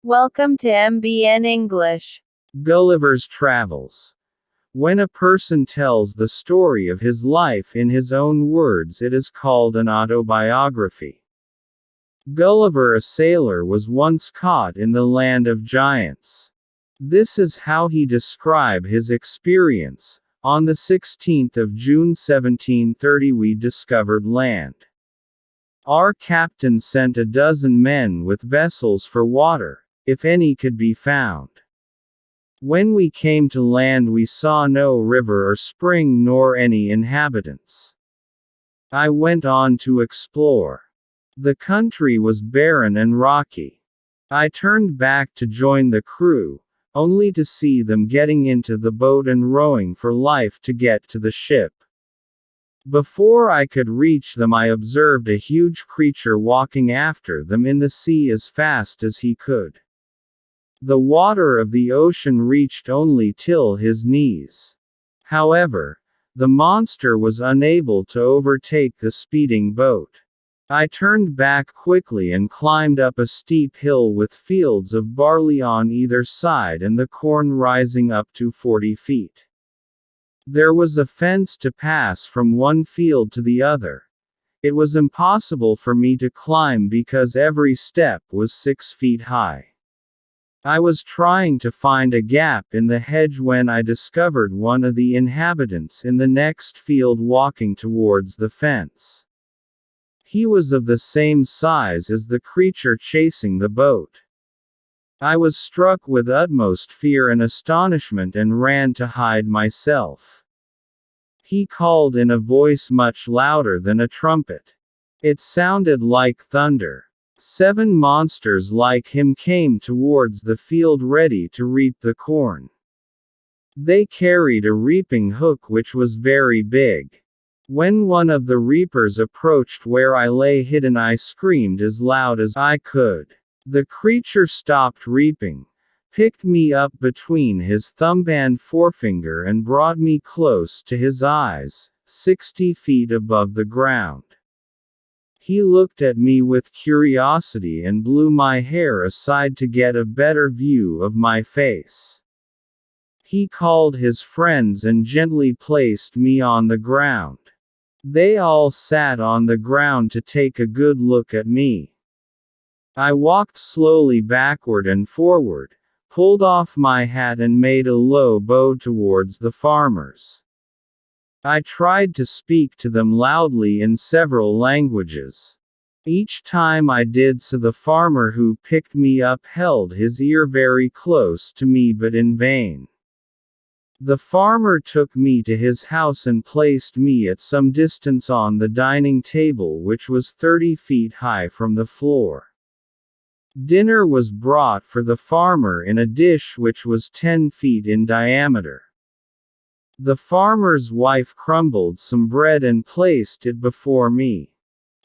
Welcome to MBN English. Gulliver's Travels. When a person tells the story of his life in his own words, it is called an autobiography. Gulliver, a sailor, was once caught in the land of giants. This is how he described his experience. On the 16th of June 1730 we discovered land. Our captain sent 12 men with vessels for water, if any could be found. When we came to land we saw no river or spring nor any inhabitants. I went on to explore. The country was barren and rocky. I turned back to join the crew, only to see them getting into the boat and rowing for life to get to the ship. Before I could reach them I observed a huge creature walking after them in the sea as fast as he could. The water of the ocean reached only till his knees. However, the monster was unable to overtake the speeding boat. I turned back quickly and climbed up a steep hill with fields of barley on either side and the corn rising up to 40 feet. There was a fence to pass from one field to the other. It was impossible for me to climb because every step was 6 feet high. I was trying to find a gap in the hedge when I discovered one of the inhabitants in the next field walking towards the fence. He was of the same size as the creature chasing the boat. I was struck with utmost fear and astonishment and ran to hide myself. He called in a voice much louder than a trumpet. It sounded like thunder. 7 monsters like him came towards the field ready to reap the corn. They carried a reaping hook which was very big. When one of the reapers approached where I lay hidden I screamed as loud as I could. The creature stopped reaping, picked me up between his thumb and forefinger and brought me close to his eyes, 60 feet above the ground. He looked at me with curiosity and blew my hair aside to get a better view of my face. He called his friends and gently placed me on the ground. They all sat on the ground to take a good look at me. I walked slowly backward and forward, pulled off my hat and made a low bow towards the farmers. I tried to speak to them loudly in several languages. Each time I did so the farmer who picked me up held his ear very close to me but in vain. The farmer took me to his house and placed me at some distance on the dining table which was 30 feet high from the floor. Dinner was brought for the farmer in a dish which was 10 feet in diameter. The farmer's wife crumbled some bread and placed it before me.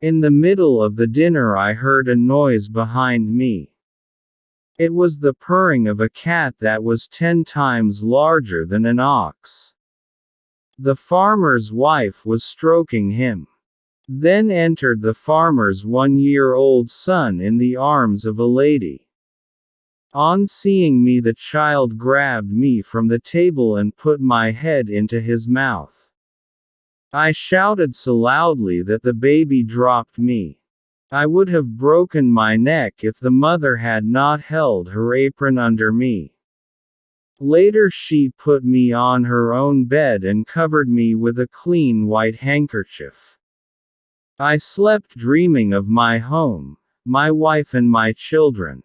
In the middle of the dinner I heard a noise behind me. It was the purring of a cat that was 10 times larger than an ox. The farmer's wife was stroking him. Then entered the farmer's 1-year-old son in the arms of a lady. On seeing me the child grabbed me from the table and put my head into his mouth. I shouted so loudly that the baby dropped me. I would have broken my neck if the mother had not held her apron under me. Later she put me on her own bed and covered me with a clean white handkerchief. I slept dreaming of my home, my wife and my children.